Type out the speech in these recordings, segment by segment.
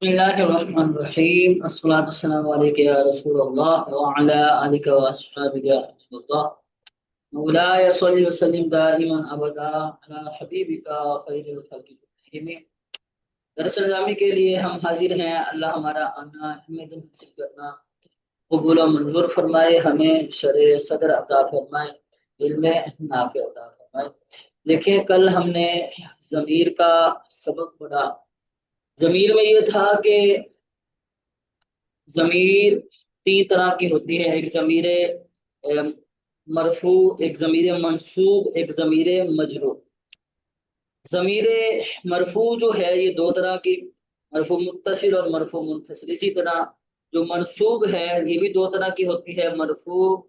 बिस्मिल्लाहिर्रहमानिर्रहीम अस्सलातु वस्सलामु अलैका या रसूलल्लाह व अला आलिका व अस्हाबिका या हबीबल्लाह मौलाया सल्लि व सल्लिम दाइमन अबदा अला हबीबिका खैरिल खल्क़ि कुल्लिहिम। दरस निज़ामी के लिए हम हाजिर हैं। अल्लाह हमारा आना हिम्मत हासिल करना कबूल और मंजूर फरमाए, हमें शरे सदर अता फरमाए, इल्म नाफि अता फरमाए। देखिए, कल हमने ज़मीर का सबक पढ़ा। ज़मीर में ये था कि ज़मीर तीन तरह की होती है। एक ज़मीर मरफू, एक ज़मीर मंसूब, एक ज़मीर मजरूर। ज़मीर मरफू जो है ये दो तरह की, मरफू मुत्तसिल और मरफू मुनफसिल। इसी तरह जो मनसूब है ये भी दो तरह की होती है, मनसूब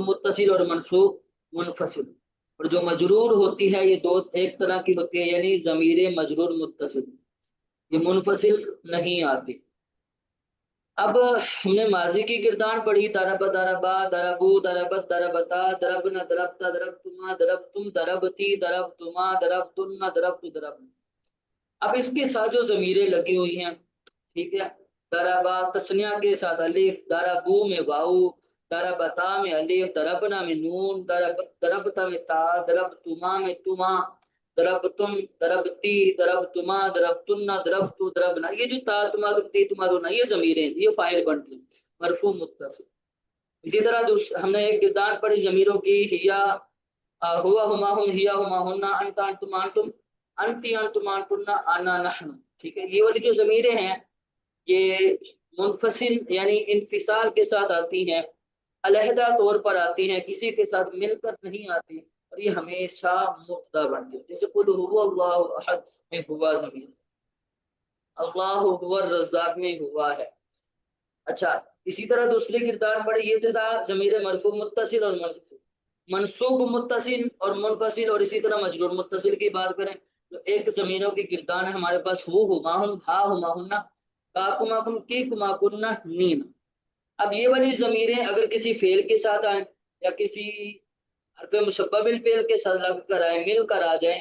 मुत्तसिल और मनसूब मुनफसिल। और जो मजरूर होती है ये दो एक तरह की होती है, यानी ज़मीर मजरूर मुत्तसिल, ये मुनफसिल नहीं आती। अब हमने माजी की किरदार पढ़ी, दरब दरबा दरबू दरबत दरबता दरबना दरबता दरबतुमा दरबतुम दरबती दरबतुमा दरबतुन्ना दरबतु दरबना। अब इसके साथ जो जमीरें लगी हुई हैं, ठीक है, दरबा तस्निया के साथ अलिफ, दरबू में वाऊ, दरबता में अलिफ, दरबना में नून, दरबता में ता, दरबतुमा में तुमा, दरबतुम दरबती दरबतुमा दरबतुन्ना दरबतु दरबना। ये जो ता तुमा ती तुमा रोना ये जमीरें, ये फाइल बनती हैं, मरफू मुत्तसिल। इसी तरह हमने एक किरदार पढ़ी जमीरों की, हिया हुआ हुमा हुम हिया हुमा हुन्ना अंता अंतुम अंतुम अंती अंतुम अंतुन्ना आना नहनु। ठीक है, ये वाली जो जमीरें हैं ये मुनफसिल यानी इनफिसाल के साथ आती हैं, अलहदा तौर पर आती हैं, किसी के साथ मिलकर नहीं आती, और ये हमेशा मुब्तदा बनती है। जैसे कुल हुवा अल्लाहु अहद में हुआ जमीर, अल्लाह हुवा रज़्ज़ाक में हुआ है। अच्छा, इसी तरह दूसरे किरदार बड़े ये था जमीर मरफू मुत्तसिल और मुनफसिल, मनसूब मुत्तसिल और मुनफसिल। और इसी तरह मजरूर मुत्तसिल की बात करें तो एक जमीरों की किरदार है हमारे पास, हु हुमाहुन हा हुमाहुन्ना काकुमाकुम की कुमाकुन्ना नीन। अब ये वाली जमीरें अगर किसी फेल के साथ आए या किसी हरफ मुशब्बह बिल फेल के साथ लग कर आए, मिल कर आ जाए,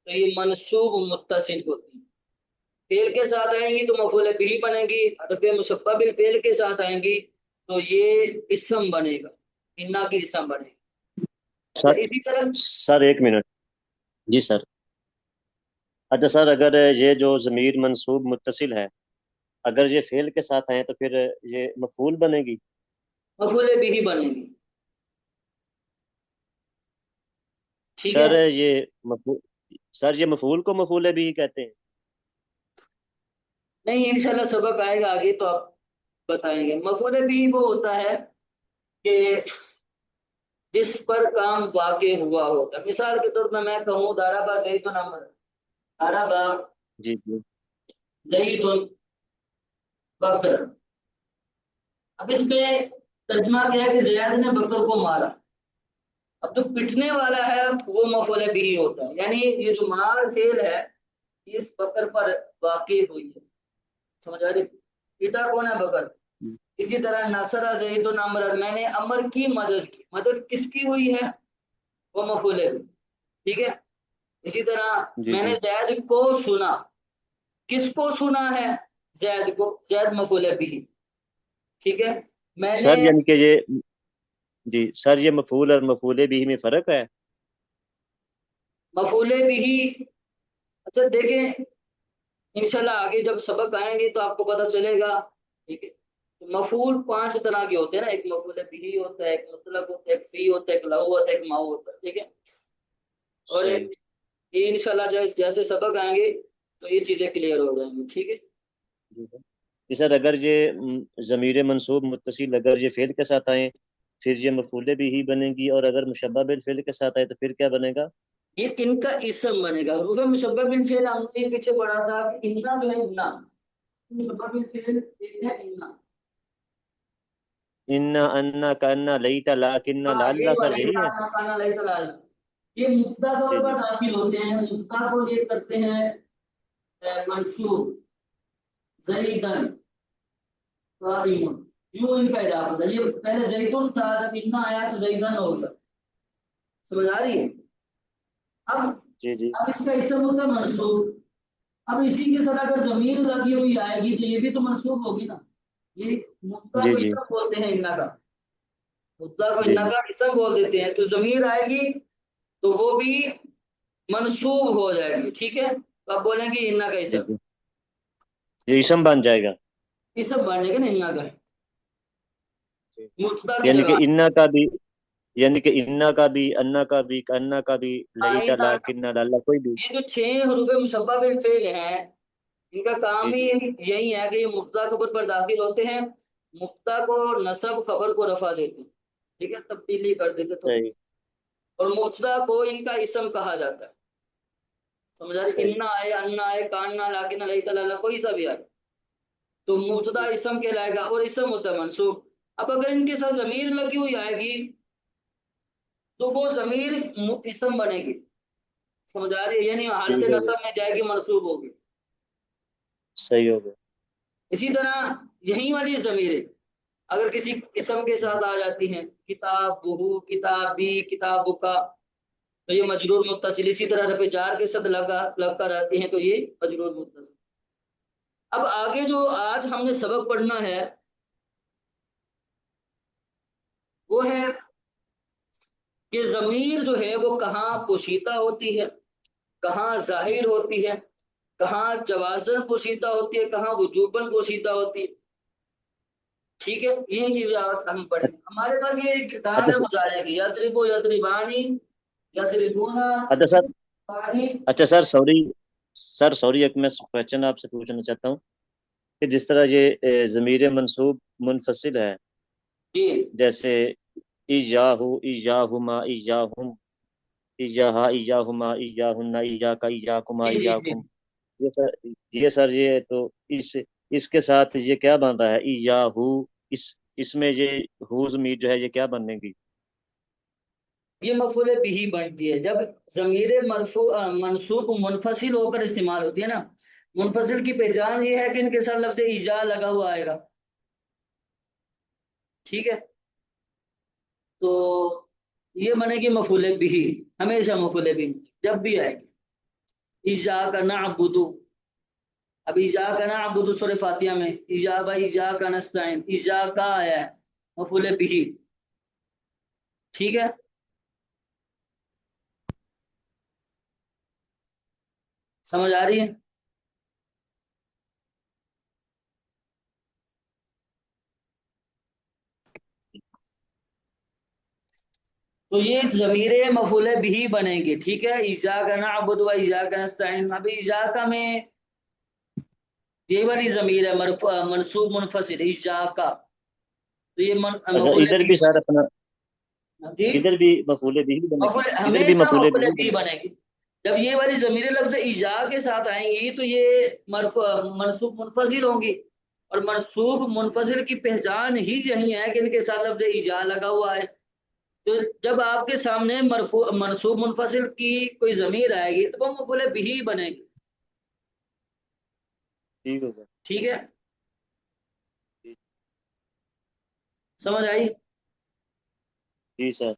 तो ये मनसूब मुत्तसिल होती है। फेल के साथ आएंगी तो मफूल बिही बनेगी, हरफ मुशब्बह बिल फेल के साथ आएंगी तो ये इसम बनेगा, इन्ना की इसम बनेगा। अच्छा, सर इसी तरह सर एक मिनट। जी सर। अच्छा सर, अगर ये जो ज़मीर मंसूब मुत्तसिल है, अगर ये फेल के साथ आए तो फिर ये मफूल बनेगी। मफूल बिही बनेगी। ठीक है, सर ये मफूल सर ये मफूल को मफूल भी कहते हैं। नहीं इंशाल्लाह सबक आएगा आगे तो आप बताएंगे। मफूल बिही वो होता है कि जिस पर काम वाक़े हुआ होता है। मिसाल के तौर पर मैं कहूँ दाराबा ज़ैदुन अमर, दाराबा जी जी। ज़ैदुन बकर। अब इसमें तर्जमा क्या है कि ज़ैद ने बकर को मारा। अब जो पिटने वाला है वो मफूल बिही होता है, यानी ये जो मार फेल है इस बकर पर वाक़ई हुई है। समझ आ रही? पिता कौन है? बकर। इसी तरह नसरा ज़ैदुन अमर, मैंने अमर की मदद की, मदद किसकी हुई है? वो मफूल बिही। ठीक है, इसी तरह जी मैंने जी। जैद को सुना, किसको सुना है? जैद को, जैद मफूल बिही। ठीक है, मैंने सर यानी कि ये जी सर, ये मफूल और मफूल भी में फ़र्क है। मफूल बिही। अच्छा देखें, इंशाल्लाह आगे जब सबक आएंगे तो आपको पता चलेगा। ठीक है, तो मफूल पांच तरह के होते हैं ना, एक मफूल बिही होता है, एक मुतलक होता है, एक फी होता है, एक लहू होता है, एक माऊ होता है। ठीक है, और सही। ये इंशाल्लाह जैसे जैसे सबक आएंगे तो ये चीजें क्लियर हो जाएंगी। ठीक है, जी सर, अगर ये ज़मीर मंसूब मुत्तसिल अगर ये फेल के साथ आए फिर ये मफूले भी ही बनेगी, और अगर मुशब्बह बिल फेल के साथ आए तो फिर क्या बनेगा। ये इनका इसम बनेगा। रूफ मुशब्बह बिल फेल हमने पीछे पढ़ा था कि इन्ना जो है, इन्ना मुशब्बह बिल फेल एक है इन्ना। इन्ना अन्ना का अन्ना लईता लाकिन्ना हाँ, यही लाल्ला, सर वाले यही है। इन्ना काना लाई तलाल, ये मुब्तदा तौर जी पर जी। दाखिल होते हैं। मुब्तदा को ये करते हैं मंसूब, ज़ैदन काइमुन, यूं इनका इजाफा था। ये पहले ज़ैदुन था, जब इन्ना आया तो ज़ैदन हो गया। समझ आ रही है? अब जी जी। अब इसका इसम होता है मंसूब। अब इसी के साथ अगर जमीर लगी हुई आएगी तो ये भी तो मंसूब होगी ना। ये मुद्दा जी को जी इसम बोलते हैं, इन्ना का। मुद्दा को जी इन्ना जी का इसम बोल देते हैं, तो जमीर आएगी तो वो भी मंसूब हो जाएगी, ठीक है। तो आप बोलेंगे इन्ना का जी इसम। जी, ये इसम बन जाएगा। इसम बनेगा ना इन्ना का, मुब्तदा की यानी कि जगह। इन्ना का भी, यानी कि इन्ना का भी, अन्ना का भी, अन्ना का भी, हाँ, लही इन्ना डाला, का। किन्ना डाला, कोई भी। ये जो 6 हरूफ मुशब्बा बिल फेल हैं, इनका काम जी ही जी यही है कि ये मुब्तदा खबर पर दाखिल होते हैं, मुब्तदा को नसब, खबर को रफा देते हैं, ठीक है, तब्दीली कर देते थोड़ी। सही और मुब्तदा को इनका इसम कहा जाता है। समझ आ रही? सही। इन्ना आए, अन्ना आए, कान्ना, लाकिन, लई, तलाला, कोई सा भी आए तो मुब्तदा जी इसम कहलाएगा, और इसम होता है मंसूब। अब अगर इनके साथ जमीर लगी हुई आएगी तो वो जमीर इसम बनेगी। समझ आ रही है? यानी हालत ठीक हो गया, नसब में जाएगी, मंसूब होगी। सही हो गया। इसी तरह यही वाली जमीरें अगर किसी इसम के साथ आ जाती हैं, किताबुहु, किताबी, किताबुका, तो ये मजरूर मुत्तसिल। इसी तरह रफ़े जार के साथ लगा लगकर आती हैं तो ये मजरूर मुत्तसिल। अब आगे जो आज हमने सबक पढ़ना है वो है कि जमीर जो है वो कहाँ पोशीदा होती है, कहाँ जाहिर होती है, कहाँ जवाजन पोशीदा होती है, कहाँ वजूबन पोशीदा होती है, ठीक है। यही चीजें आज हम पढ़ेंगे। हमारे पास ये एक किताब अच्छा है सर, मुजारे की, यदरिबु यदरिबानी, यदरिबूना, अच्छा सर, पानी। अच्छा सर, सॉरी सर, सॉरी, एक मैं क्वेश्चन आपसे पूछना चाहता हूँ कि जिस तरह ये ज़मीर मंसूब मुनफसिल है, जी जैसे इजाहु, इजाहुमा, इजाहुम, इजाहा, इजाहुमा, इजाहुन्ना, इजाका, इजाकुमा, जी जी जी। इजाकुम। ये सर, ये सर, ये तो इस इसके साथ ये क्या बन रहा है, इजाहु, इस इसमें ये हु ज़मीर जो है ये क्या बनेगी? ये मफूल बिही बनती है जब जमीर मनसूब मुनफसिल होकर इस्तेमाल होती है ना। मुनफसिल की पहचान ये है कि इनके साथ लफ्ज इजा लगा हुआ आएगा, ठीक है। तो ये बनेगी मफूल बिही, हमेशा मफूल बिही जब भी आएगी। इजा का नअबुदु, अब इजा का नअबुदु सूरह फातिहा में इजा बा इजा का नस्ताइन, इजा का आया है मफूल बिही, ठीक है। समझ आ रही है? तो ये जमीर मफूल बिही बनेंगे, ठीक है। इजा का नअबुदु व इजा का नस्ताइन, अब इजा का में ये वाली जमीर है मनसूब मुनफसिल इजा का, तो ये अच्छा, मफूल इधर बिही भी सर अपना, जी। इधर भी मफूले भी बनेगी, मफूल इधर भी हमेशा मफूले मफूल भी बिही बनेगी। बनेगी। जब ये वाली जमीर लफ्ज इजा के साथ आएंगी तो ये मनसूब मुनफसिल होंगी। और मनसूब मुनफसिल की पहचान ही यही है कि इनके साथ लफ्ज इजा लगा हुआ है। तो जब आपके सामने मरफू मनसूब मुनफसिल की कोई जमीर आएगी तो वो मफूल बिही बनेगी, ठीक होगा। ठीक है। समझ आई? जी सर।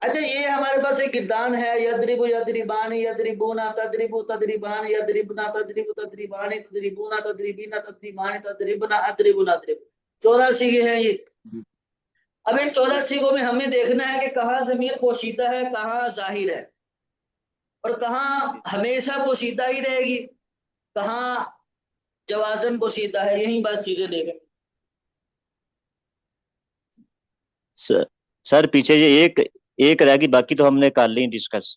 अच्छा, ये हमारे पास एक गिरदान है, यदरिबु यदरिबान, यदरिबूना, तदरिबु तदरिबान, यदरिबना, तदरिबु तदरिबान, तदरिबूना, तदरिबीना, तदरिबान, तदरिबना, अदरिबुना, अदरिब। 14 सीखे हैं ये। जी अब इन 14 सीखों में हमें देखना है कि कहाँ जमीर पोशीदा है, कहाँ जाहिर है, और कहाँ जी। हमेशा पोशीदा ही रहेगी, कहाँ जवाजन पोशीदा है। यही बस चीजें देखें। सर, सर पीछे ये एक एक रहेगी, बाकी तो हमने कर ली डिस्कस।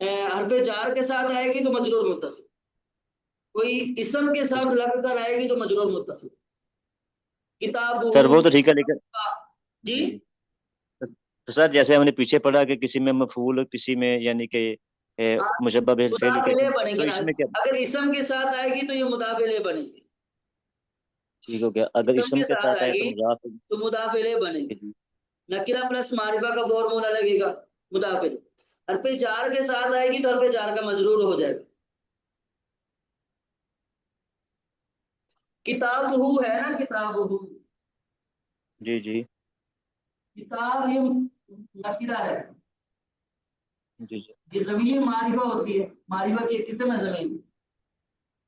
हरफ जार के साथ आएगी तो मजरूर मुत्तसिल, कोई इसम के तो, साथ लग कर आएगी तो मजरूर मुत्तसिल। किताब सर वो तो ठीक है, लेकिन जी। जी जी। तो सर जैसे हमने पीछे पढ़ा कि किसी में मफूल, किसी में यानी कि हाँ, मुशब्बह बिल फेल, मुदाफिले किसी, बनेगी तो ना। इसमें क्या? अगर इसम के साथ आएगी तो ये मुदाफिले बनेगी, ठीक हो गया, अगर इसम इसम के के साथ साथ आए तो आएगी मुजाफ। तो मुदाफिले बनेगी। जी नकीरा प्लस मारिफा का फॉर्मूला लगेगा, मुदाफिल। हरफ जार के साथ आएगी तो हरफ जार का मजरूर हो जाएगा। किताब हु है ना, किताब हु, जी जी किताब ये नकीरा है, जी जी ये जमीर मारिफा होती है, मारिफा की एक किस्म है जमीर।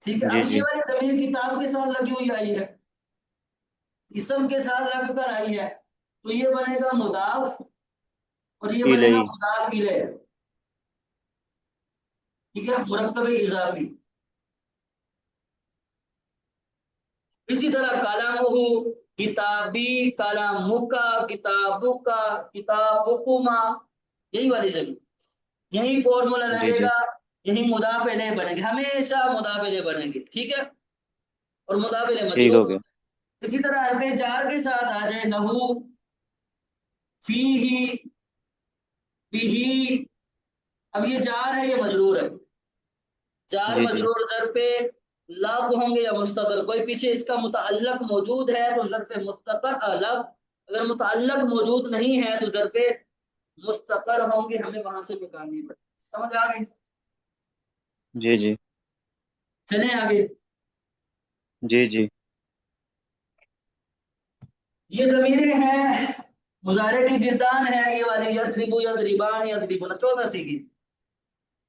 ठीक है, जी अब ये जी वाली जमीर किताब के साथ लगी हुई आई है, इसम के साथ लगकर आई है, तो ये बनेगा मुदाफ और ये बनेगा इलही। मुदाफ इलैह। ठीक है, मुरक्कब इजाफी। इसी तरह कलामुहु, किताबी, कलामुका, किताबुका, किताबुकुमा, यही वाली जमीन, यही फॉर्मूला जी जी लगेगा, यही मुदाफ इलैह बनेंगे, हमेशा मुदाफ इलैह बनेंगे। ठीक है, और मुदाफ इलैह ठीक हो मजरूर। गया। इसी तरह हरफ जार के साथ आ जाए लहू, फीही, बिही। अब ये जार है, ये मजरूर है, जार जी जी मजरूर ज़र्फ़े लग होंगे या मुस्ततर, कोई पीछे इसका मुतअल्लक मौजूद है तो ज़र्फ़े मुस्ततर अलग, अगर मुतअल्लक मौजूद नहीं है तो ज़र्फ़े मुस्ततर होंगे, हमें वहां से निकालनी पड़ेगी। समझ आ गई? जी जी चलें आगे। जी जी ये ज़मीरें हैं, मुज़ारे की गिरदान है ये वाली, यद्रिबु, यद्रिबान, यद्रिबुन, 14 सीगे।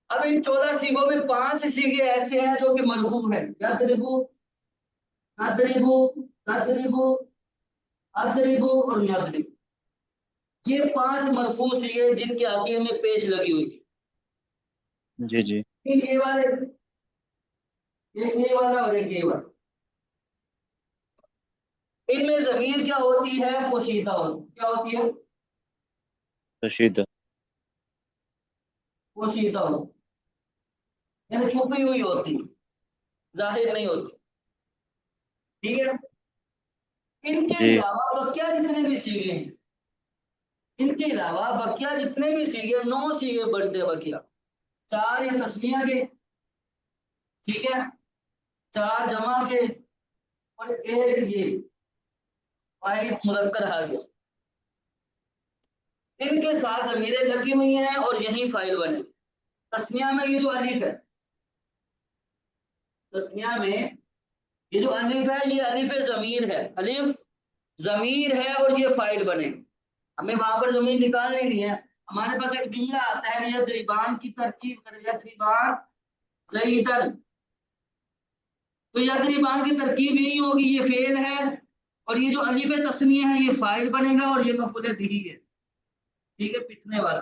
अब इन 14 सीगों में 5 सीगे ऐसे हैं जो कि मरफू है, यद्रिबु, नद्रिबु, नद्रिबु, अद्रिबु और नद्रिबु। ये 5 मरफू सीगे जिनके आखिर में पेश लगी हुई जी जी है। एक ये वाले, एक ये वाला और एक ये वाला। इनमें जमीर क्या होती है? पोशीदा होती, क्या होती है? रशीद। पोशीदा होती, यानी छुपी हुई होती, जाहिर नहीं होती। ठीक है, इनके जी अलावा बकिया जितने भी सीगे हैं, इनके अलावा बकिया जितने भी सीगे, 9 सीगे बनते हैं बकिया। 4 ये तस्निया के, ठीक है, 4 जमा के, और एक ये वाहिद मुज़क्कर हाजिर। इनके साथ जमीरें लगी हुई हैं और यही फाइल बने। तस्निया में ये जो अलिफ है, तस्निया में ये जो अलिफ है, ये अलिफ जमीर है, अलिफ जमीर है और ये फाइल बने। हमें वहां पर जमीन निकालनी नहीं है, हमारे पास एक जुमला आता है, यद्रिबान की तरकीब करें, यद्रिबान ज़ैदन, तो यद्रिबान की तरकीब यही होगी, ये फेल है और ये जो अलिफ तस्निया है ये फाइल बनेगा और ये मफूल बिही है। ठीक है, पिटने वाला,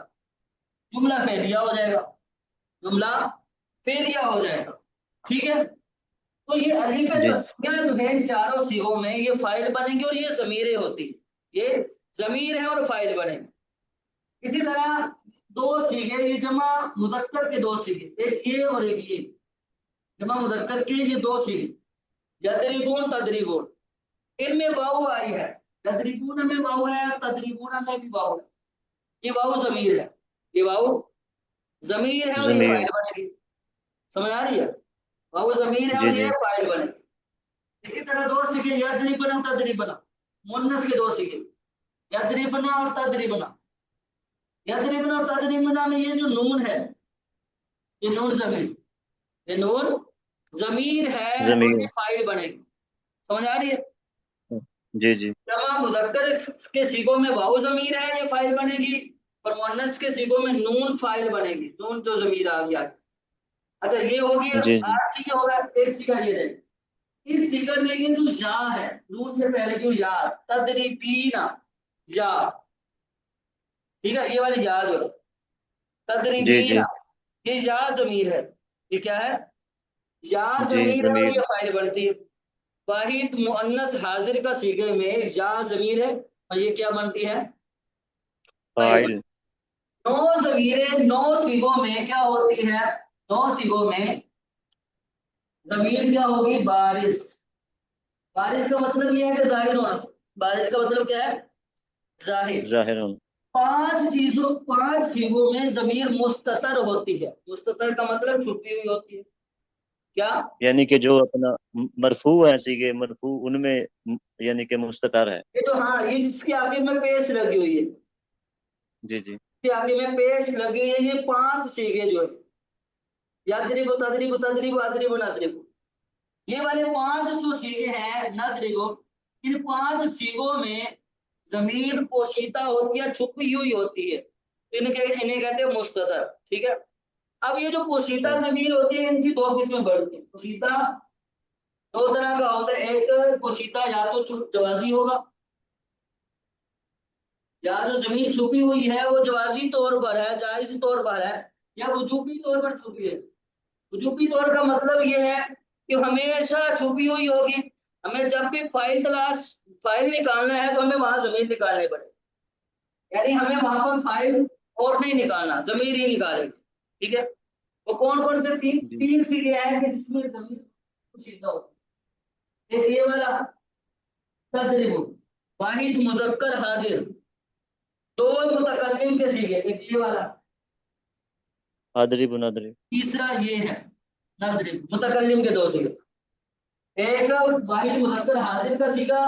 जुमला फेलिया हो जाएगा, जुमला फेलिया हो जाएगा। ठीक है, तो ये अलीफ जी तस्निया जो है इन चारों सीगों में ये फाइल बनेंगे और ये जमीरें होती है, ये जमीर है और फाइल बनेंगे। इसी तरह 2 सीगे, ये जमा मुदक्कर के 2 सीगे, एक ये और एक ये, जमा मुदक्कर के ये 2 सीगे, यदरिबून तदरिबून, इनमें वाव आई है, यदरिबून में वाव है, तदरिबून में भी वाव है, ये वाव जमीर है, ये वाव जमीर है और ये जमीर। फाइल बनेगी। समझ आ रही है? वाव जमीर है जी और ये जी फाइल बनेगी। इसी तरह 2 सीखे, यद्रिबना तद्रिबना, मुन्नस के 2 सीखे, यद्रिबना और तद्रिबना। यद्रिबना और तद्रिबना में ये जो नून है, ये नून जमीर, ये नून जमीर है और जमीर। ये फाइल बनेगी। समझ आ रही है? जी जी जमा मुदक्कर के सीगों में वाव जमीर है, ये फाइल बनेगी, और मुन्नस के सीगों में नून फाइल बनेगी, नून जो जमीर आ गया। अच्छा, ये हो गया, जी जी 8 सीखे होगा, एक सीखा ये रहे। इस फिगर में ये जो या है, नून से पहले जो या, तदरीबीना, या, ठीक है, ये वाली या जो है, जी तदरीबीना, जी ये या जमीर है, ये क्या है? या जी जमीर है और जमीर। ये फाइल बनती है। वाहिद मुअन्नस हाजिर का सीगे में या जमीर है और ये क्या बनती है? फाइल बनती फाइल। है। 9 जमीरें 9 सीगों में क्या होती है? 9 सीगों में जमीर क्या होगी? बारिश। बारिश का मतलब ये है कि जाहिर होना, बारिश का मतलब क्या है? जाहिर। जाहिर होना। 5 चीजों, 5 सीगों में जमीर मुस्ततर होती है, मुस्ततर का मतलब छुपी हुई होती है। क्या? यानी कि जो अपना मरफू है, सीगे मरफू उनमें यानी कि मुस्ततर है। ये जो, हाँ, ये जिसके आगे में पेश लगी हुई है, जी जी इसके आगे में पेश लगी हुई है, ये 5 सीगे जो है, यादरिबु, तदरिबु, तदरिबु, अदरिबु, नदरिबु, ये वाले 5 जो सीगे हैं, नदरिबु, इन 5 सीगों में जमीर पोशीदा होती है, छुपी हुई होती है। इन्हें कहते हैं मुस्ततर। ठीक है। अब ये जो पोशीदा सही। जमीर होती है, इनकी दो किस्में बढ़ती है। पोशीदा दो तरह का होता है। एक पोशीदा या तो जवाजी होगा, या जो जमीन छुपी हुई है वो जवाजी तौर पर है, जायज तौर पर है, या वजूबी तौर पर छुपी है। वजूबी तौर का मतलब ये है कि हमेशा छुपी हुई होगी। हमें जब भी फाइल निकालना है तो हमें वहां जमीन निकालनी पड़ेगी। यानी हमें वहां पर फाइल और नहीं निकालना, जमीर ही निकालेंगे। ठीक है। वो कौन कौन से तीन जी तीन सीधे हैं कि जिसमें जमीर सीधा होता है। एक ये वाला तदरीबु, वाहिद मुजक्कर हाजिर, दो मुतकल्लिम के सीगे। एक ये वाला, अदरिब नदरिब। तीसरा ये है नदरिब, मुतकल्लिम के दो सीगे। एक वाहिद मुजक्कर हाजिर का सीगा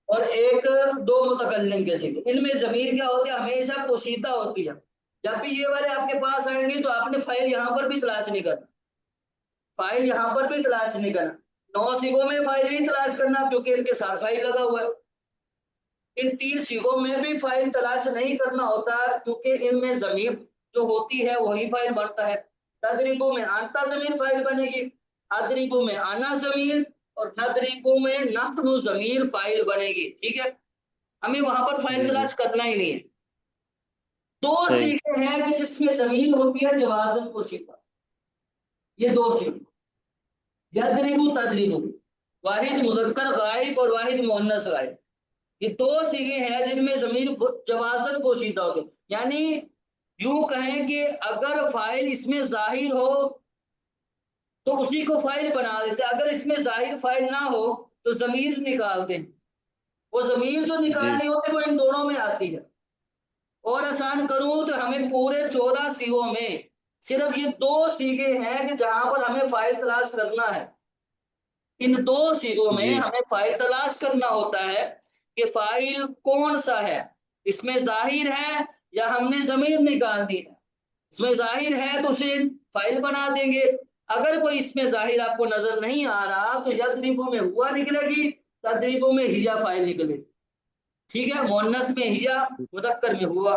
और एक दो मुतकल्लिम के सीगे। इनमें जमीर क्या होती है, हमेशा पोशीदा होती है। जब भी ये वाले आपके पास आएंगे तो आपने फाइल यहाँ पर भी तलाश नहीं करना, फाइल यहाँ पर भी तलाश नहीं करना। नौ सीगों में फाइल नहीं तलाश करना क्योंकि इनके साथ फाइल लगा हुआ है। इन तीन सीगों में भी फाइल तलाश नहीं करना होता क्योंकि इनमें जमीर जो होती है वही फाइल बनता है। तदरीबों में आंता जमीर फाइल बनेगी, अदरीबों में आना जमीर, और नदरीबों में नहनु जमीर फाइल बनेगी। ठीक है। हमें वहां पर फाइल जी जी। तलाश करना ही नहीं है। दो सही। सीखे हैं कि जिसमें जमीर होती है जवाजन को सीखा। ये दो सीखे, यदरिबु तदरिबु, वाहिद मुजक्कर गायब और वाहिद मुअन्नस गायब। ये दो सीगे हैं जिनमें जमीर जवाजन पोशीदा होते हैं। यानी यूं कहें कि अगर फाइल इसमें जाहिर हो तो उसी को फाइल बना देते हैं, अगर इसमें जाहिर फाइल ना हो तो जमीर निकालते हैं। वो जमीर जो जी निकालनी होती है वो इन दोनों में आती है। और आसान करूं तो हमें पूरे 14 सीगों में सिर्फ ये दो सीगे हैं कि जहां पर हमें फाइल तलाश करना है। इन दो सीगों में जी हमें फाइल तलाश करना होता है कि फाइल कौन सा है, इसमें जाहिर है या हमने जमीर निकाल दी है। इसमें जाहिर है तो उसे फाइल बना देंगे। अगर कोई इसमें जाहिर आपको नजर नहीं आ रहा तो यदरिबु में हुआ निकलेगी, तदरीबों में हिया फाइल निकलेगी। ठीक है। मुअन्नस में हिया, मुदक्कर में हुआ।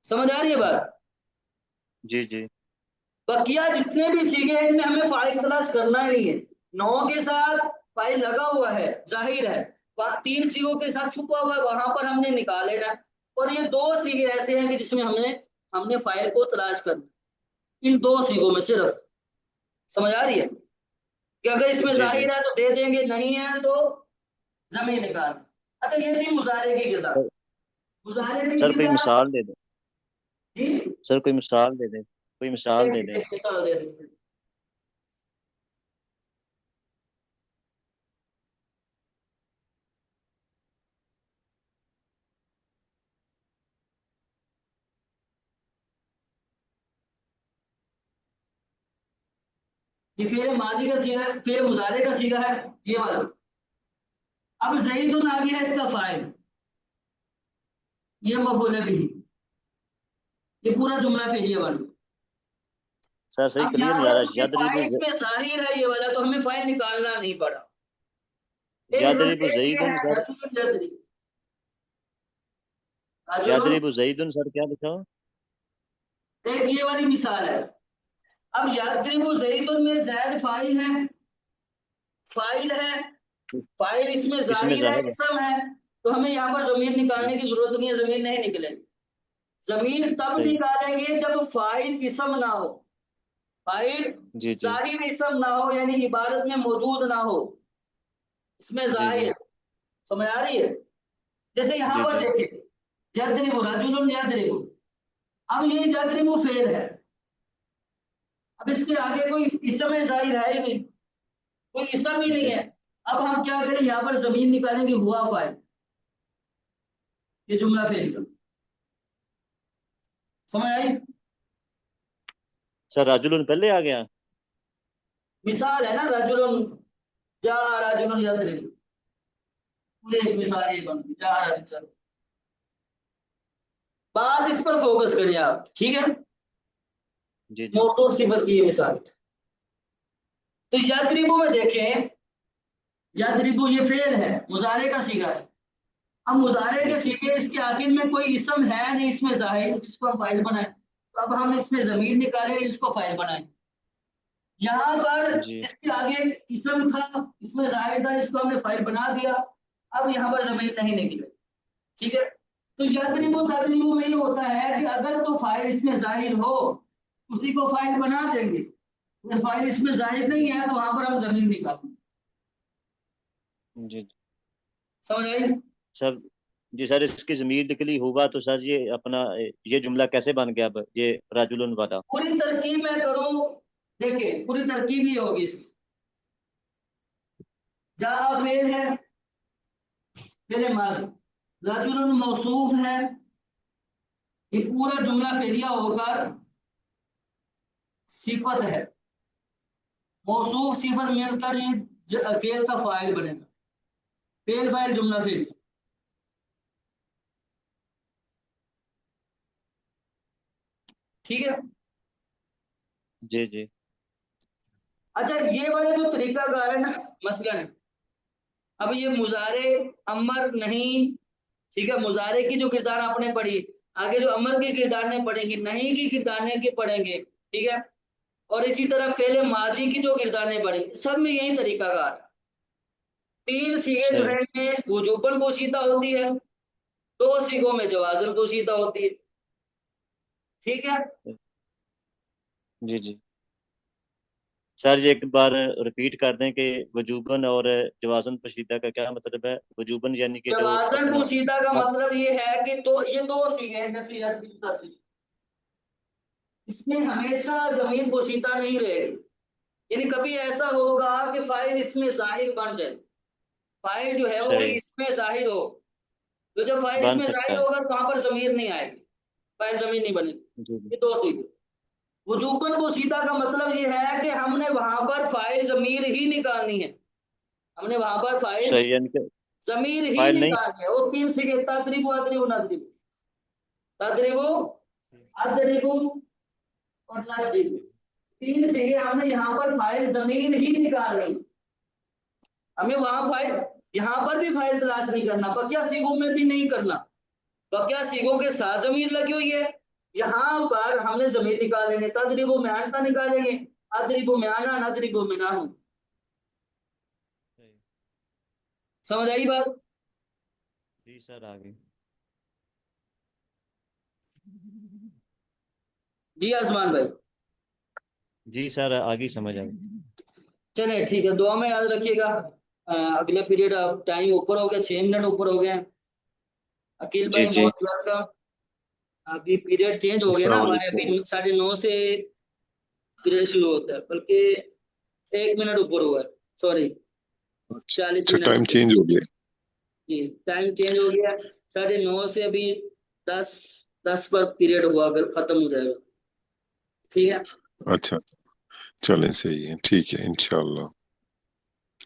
समझ आ रही है बात। जी जी। बकिया जितने भी सीखे हैं इनमें हमें फाइल तलाश करना ही नहीं है। नौ के साथ फाइल लगा हुआ है, जाहिर है। तीन सीगों के साथ छुपा हुआ है, वहां पर हमने निकाल लेना। और ये दो सीगे ऐसे हैं कि जिसमें हमने हमने फाइल को तलाश करना, इन दो सीगों में सिर्फ। समझ आ रही है कि अगर इसमें जी जी। जाहिर है तो दे देंगे, नहीं है तो जमीन निकाल। अच्छा, ये थी मुजारे की किताब। मुजारे की सर कोई किताब। मिसाल दे दे। जी, सर कोई मिसाल दे दे, कोई मिसाल दे दे। एक मिसाल दे देते हैं। ये फेर माजी का सीगा है, फेर मुजारे का सीगा है, ये वाला। अब जईदुन आ गया इसका फाइल, ये मफूल भी, ये पूरा जुमला फेरिया वाला। सर सही अब क्लियर यहाँ नहीं आ पर रहा। क्योंकि फाइल इसमें जाहिर है ये वाला, तो हमें फाइल निकालना नहीं पड़ा। यादरिबु एक ये जईदुन है सर। रजुलुन यदरी, रजुलुन। यादरिबु जईदुन सर क्या लिखा हो? एक ये वाली मिसाल है। अब यदरिबु जईदुन में जैद फाइल है, फाइल है, फाइल इसमें इसमें जाहिर है, जाहिर है। इसम है। तो हमें यहाँ पर जमीर जी, निकालने की जरूरत नहीं है, जमीर नहीं निकलेगी। जमीर तब सही। निकालेंगे जब फाइल इसम ना हो, फाइल जी जी। जाहिर इसम ना हो, यानी इबारत में मौजूद ना हो, इसमें जी जी। जाहिर। समझ आ रही है। जैसे यहाँ जी पर जी। देखिए, यदरिबु रजुलुन यदरिबु। अब ये यदरिबु फेल है। अब इसके आगे कोई इसम जाहिर है ही नहीं, कोई इसम ही नहीं जी है। अब हम क्या करें, यहाँ पर जमीन निकालेंगे, हुआ फाइल। ये जुमला फेल कर। समझ आई। सर राजुलन पहले आ गया। मिसाल है ना, रजुलुन, जा रजुलुन यदरिबु, पूरे एक मिसाल ये बनती, जा रजुलुन। बात इस पर फोकस करिए आप। ठीक है। जी जी। मौसूफ सिफत की ये मिसाल। तो यदरिबु में देखें, यदरिबु ये फेल है, मुजारे का सीगा है। अब मुजारे के जी सीगे इसके आखिर में कोई इसम है नहीं इसमें जाहिर जिसको हम फाइल बनाए, तो अब हम इसमें जमीर निकाले इसको फाइल बनाए। यहाँ पर जी इसके आगे एक इसम था इसमें जाहिर था इसको हमने फाइल बना दिया। अब यहाँ पर जमीर नहीं निकले। ठीक है। तो जी यदरिबु तदरिबु में ये होता है कि अगर तो फाइल इसमें जाहिर हो उसी को फाइल बना देंगे, अगर फाइल इसमें जाहिर नहीं है तो वहां पर हम जमीर निकालेंगे। जी समझ आई? सर। जी सर, इसकी ज़मीर निकली होगा तो सर ये अपना ये जुमला कैसे बन गया अब, ये राजुलन वाला? पूरी तरकीब मैं करूं, देखिए पूरी तरकीब ये होगी इसकी। जा फेल है, फेल माजी, रजुलन मौसूफ है, ये पूरा जुमला फेलिया होकर सिफत है, मौसूफ सिफत मिलकर ये फेल का फाइल बनेगा। फेल फाइल जुमला फेल। ठीक है। जी जी अच्छा ये वाले जो तरीकाकार है ना, मसलन अब ये मुजारे अमर नहीं, ठीक है, मुजारे की जो किरदार आपने पढ़ी, आगे जो अमर की किरदार ने पढ़ेंगे, नहीं की किरदार ने के पढ़ेंगे, ठीक है, और इसी तरह पहले माजी की जो किरदार ने पढ़ेंगे, सब में यही तरीकाकार है। तीन सीगे जो सही। है वजूबन पोशीदा होती है, दो सीगों में जवाजन पोशीदा होती है। ठीक है। जी जी सर, ये एक बार रिपीट कर दें कि वजूबन और जवाजन पोशीदा का क्या मतलब है? वजूबन यानी कि जो जवाजन अपना पोशीदा का हक। मतलब ये है कि तो ये दो सीगे हैं नफसियात की तरतीब, इसमें हमेशा जमीन पोशीदा नहीं रहेगी। यानी कभी ऐसा होगा कि फाइल इसमें जाहिर बन जाए, फाइल जो है वो सही। इसमें जाहिर हो, तो जब फाइल बन इसमें सकता जाहिर है। होगा तो वहां पर जमीर नहीं आएगी, फाइल जमीर नहीं बनेगी। जी जी ये दो सीधे। वजूबन पोशीदा का मतलब ये है कि हमने वहां पर फाइल जमीर ही निकालनी है, हमने वहां पर फाइल सही, यानी कि जमीर ही फाइल नहीं। निकालनी है। वो तीन सीखे तदरिबु अदरिबु नदरिबु, तदरिबु अदरिबु और नदरिबु, तीन सीखे हमने यहाँ पर फाइल जमीर ही निकालनी। हमें वहां फाइल, यहाँ पर भी फाइल तलाश नहीं करना, बकिया सीगों में भी नहीं करना, बकिया सीगों के साथ जमीर लगी हुई है, यहाँ पर हमने जमीर निकाल लेंगे, तदरिबु में आनता निकालेंगे, अदरिबु में आना नदरिबु में ना। सही। समझ आई बात? जी सर, आ गई। जी आसमान भाई। जी सर, आगे समझ आ गई। चलिए ठीक है, दुआ में याद रखिएगा। अगले पीरियड अब टाइम ऊपर हो गया, 6 मिनट ऊपर हो गए हैं। अकील जी भाई जी। Most welcome. अभी पीरियड चेंज हो गया ना अस्सलाम हमारे, वालेकुम। अभी 9:30 से पीरियड शुरू होता है, बल्कि 1 मिनट ऊपर हुआ है, सॉरी, 40 मिनट टाइम ऊपर। चेंज हो गया। जी टाइम चेंज हो गया। 9:30 से अभी 10:10 पर पीरियड हुआ, अगर खत्म हो जाएगा। ठीक है। अच्छा, चलें, सही है, ठीक है, इंशाल्लाह।